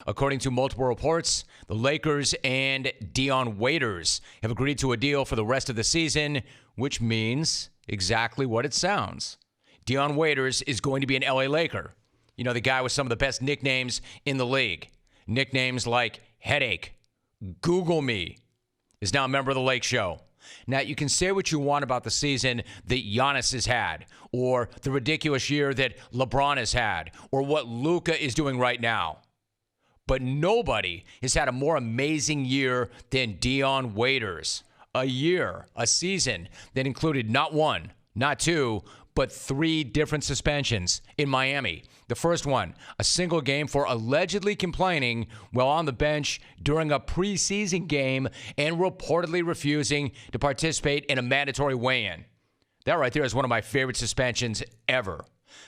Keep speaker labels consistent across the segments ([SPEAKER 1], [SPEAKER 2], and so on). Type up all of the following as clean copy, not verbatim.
[SPEAKER 1] According to multiple reports, the Lakers and Dion Waiters have agreed to a deal for the rest of the season, which means exactly what it sounds. Dion Waiters is going to be an LA Laker. You know, the guy with some of the best nicknames in the league. Nicknames like Headache, Google Me, is now a member of the Lake Show. Now, you can say what you want about the season that Giannis has had, or the ridiculous year that LeBron has had, or what Luka is doing right now. But nobody has had a more amazing year than Dion Waiters. A season that included not one, not two, but 3 different suspensions in Miami. The first one, a single game for allegedly complaining while on the bench during a preseason game and reportedly refusing to participate in a mandatory weigh-in. That right there is one of my favorite suspensions ever.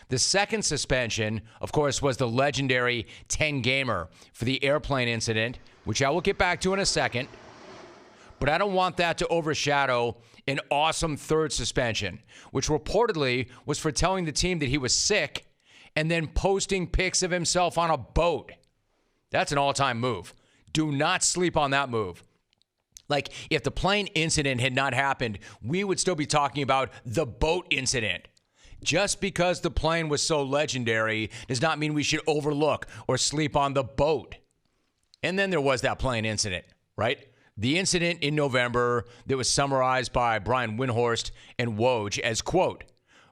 [SPEAKER 1] The second suspension, of course, was the legendary 10-gamer for the airplane incident, which I will get back to in a second. But I don't want that to overshadow an awesome third suspension, which reportedly was for telling the team that he was sick and then posting pics of himself on a boat. That's an all-time move. Do not sleep on that move. Like, if the plane incident had not happened, we would still be talking about the boat incident. Just because the plane was so legendary does not mean we should overlook or sleep on the boat. And then there was that plane incident, right? The incident in November that was summarized by Brian Windhorst and Woj as, quote,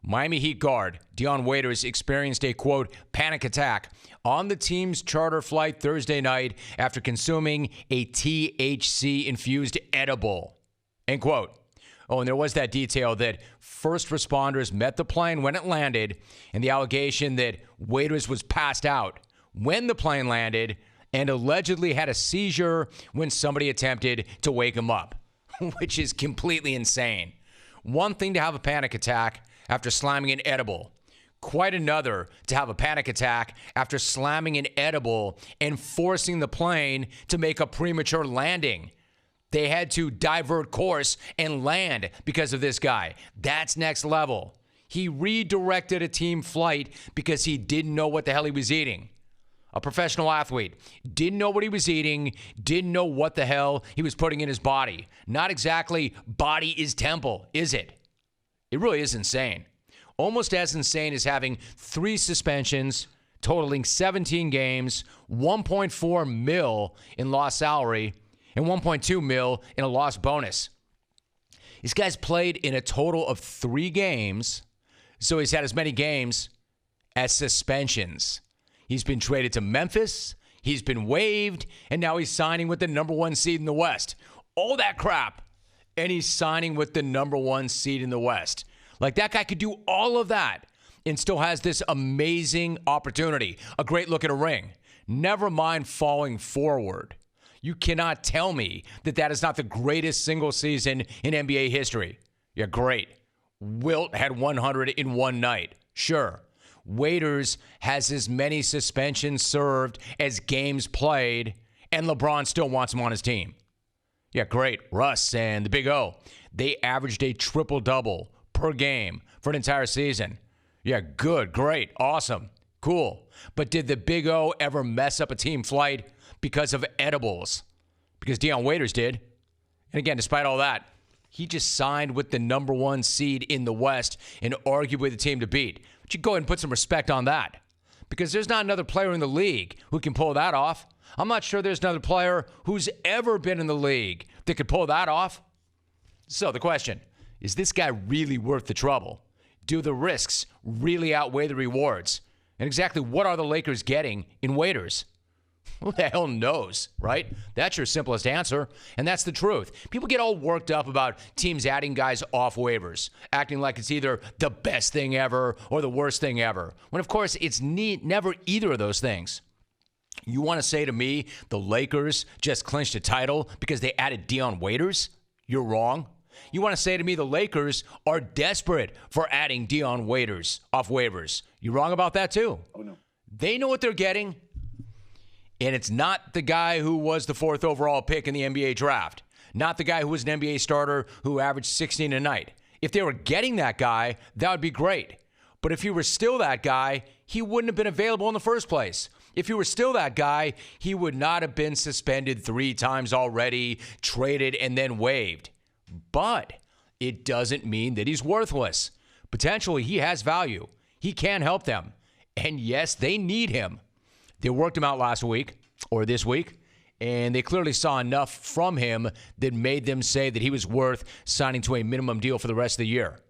[SPEAKER 1] Miami Heat guard Dion Waiters experienced a, quote, panic attack on the team's charter flight Thursday night after consuming a THC-infused edible, end quote. Oh, and there was that detail that first responders met the plane when it landed, and the allegation that Waiters was passed out when the plane landed and allegedly had a seizure when somebody attempted to wake him up, which is completely insane. One thing to have a panic attack after slamming an edible. Quite another to have a panic attack after slamming an edible and forcing the plane to make a premature landing. They had to divert course and land because of this guy. That's next level. He redirected a team flight because he didn't know what the hell he was eating. A professional athlete didn't know what he was eating, didn't know what the hell he was putting in his body. Not exactly body is temple, is it? It really is insane. Almost as insane as having 3 suspensions, totaling 17 games, $1.4 million in lost salary, and $1.2 million in a lost bonus. This guy's played in a total of 3 games, so he's had as many games as suspensions. He's been traded to Memphis, he's been waived, and now he's signing with the number 1 seed in the West. All that crap, and he's signing with the number 1 seed in the West. Like, that guy could do all of that and still has this amazing opportunity, a great look at a ring. Never mind falling forward. You cannot tell me that that is not the greatest single season in NBA history. Yeah, great. Wilt had 100 in one night. Sure. Waiters has as many suspensions served as games played, and LeBron still wants him on his team. Yeah, great. Russ and the Big O, they averaged a triple-double per game for an entire season. Yeah, good, great, awesome, cool. But did the Big O ever mess up a team flight because of edibles? Because Dion Waiters did. And again, despite all that, he just signed with the number 1 seed in the West and arguably the team to beat. But you go ahead and put some respect on that, because there's not another player in the league who can pull that off. I'm not sure there's another player who's ever been in the league that could pull that off. So the question, is this guy really worth the trouble? Do the risks really outweigh the rewards? And exactly what are the Lakers getting in Waiters? Who the hell knows, right? That's your simplest answer, and that's the truth. People get all worked up about teams adding guys off waivers, acting like it's either the best thing ever or the worst thing ever, when, of course, it's never either of those things. You want to say to me the Lakers just clinched a title because they added Dion Waiters? You're wrong. You want to say to me the Lakers are desperate for adding Dion Waiters off waivers? You're wrong about that, too.
[SPEAKER 2] Oh, no.
[SPEAKER 1] They know what they're getting. And it's not the guy who was the 4th overall pick in the NBA draft. Not the guy who was an NBA starter who averaged 16 a night. If they were getting that guy, that would be great. But if he were still that guy, he wouldn't have been available in the first place. If he were still that guy, he would not have been suspended 3 times already, traded, and then waived. But it doesn't mean that he's worthless. Potentially, he has value. He can help them. And yes, they need him. They worked him out last week, or this week, and they clearly saw enough from him that made them say that he was worth signing to a minimum deal for the rest of the year.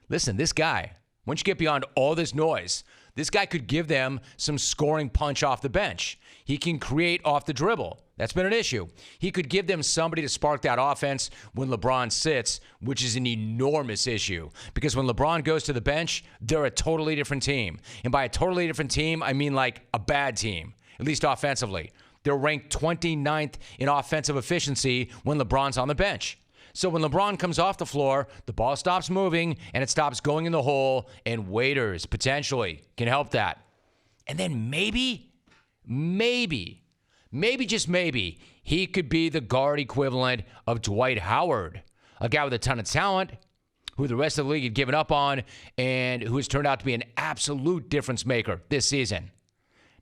[SPEAKER 1] Listen, this guy, once you get beyond all this noise, this guy could give them some scoring punch off the bench. He can create off the dribble. That's been an issue. He could give them somebody to spark that offense when LeBron sits, which is an enormous issue. Because when LeBron goes to the bench, they're a totally different team. And by a totally different team, I mean like a bad team, at least offensively. They're ranked 29th in offensive efficiency when LeBron's on the bench. So when LeBron comes off the floor, the ball stops moving and it stops going in the hole, and Waiters potentially can help that. And then maybe, just maybe, he could be the guard equivalent of Dwight Howard, a guy with a ton of talent who the rest of the league had given up on and who has turned out to be an absolute difference maker this season.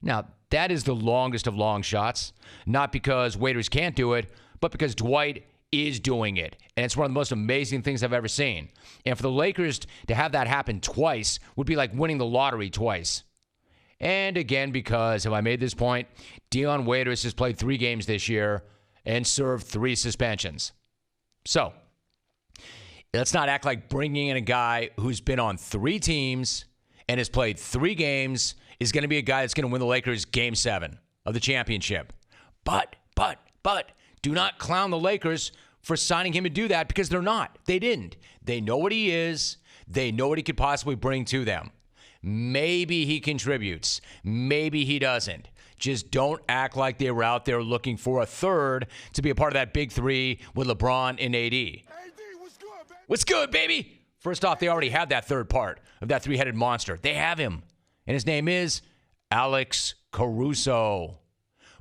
[SPEAKER 1] Now, that is the longest of long shots, not because Waiters can't do it, but because Dwight is doing it. And it's one of the most amazing things I've ever seen. And for the Lakers to have that happen twice would be like winning the lottery twice. And again, because, have I made this point? Dion Waiters has played 3 games this year and served 3 suspensions. So, let's not act like bringing in a guy who's been on 3 teams and has played 3 games is going to be a guy that's going to win the Lakers Game 7 of the championship. But, do not clown the Lakers for signing him to do that, because they're not. They didn't. They know what he is. They know what he could possibly bring to them. Maybe he contributes. Maybe he doesn't. Just don't act like they were out there looking for a third to be a part of that big 3 with LeBron and AD. What's good, baby? First off, they already have that third part of that 3-headed monster. They have him. And his name is Alex Caruso.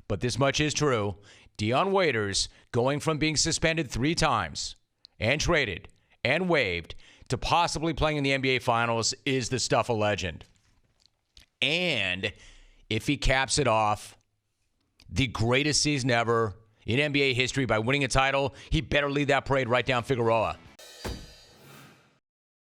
[SPEAKER 1] But this much is true. Dion Waiters, going from being suspended 3 times and traded and waived to possibly playing in the NBA Finals, is the stuff of legend. And if he caps it off, the greatest season ever in NBA history by winning a title, he better lead that parade right down Figueroa.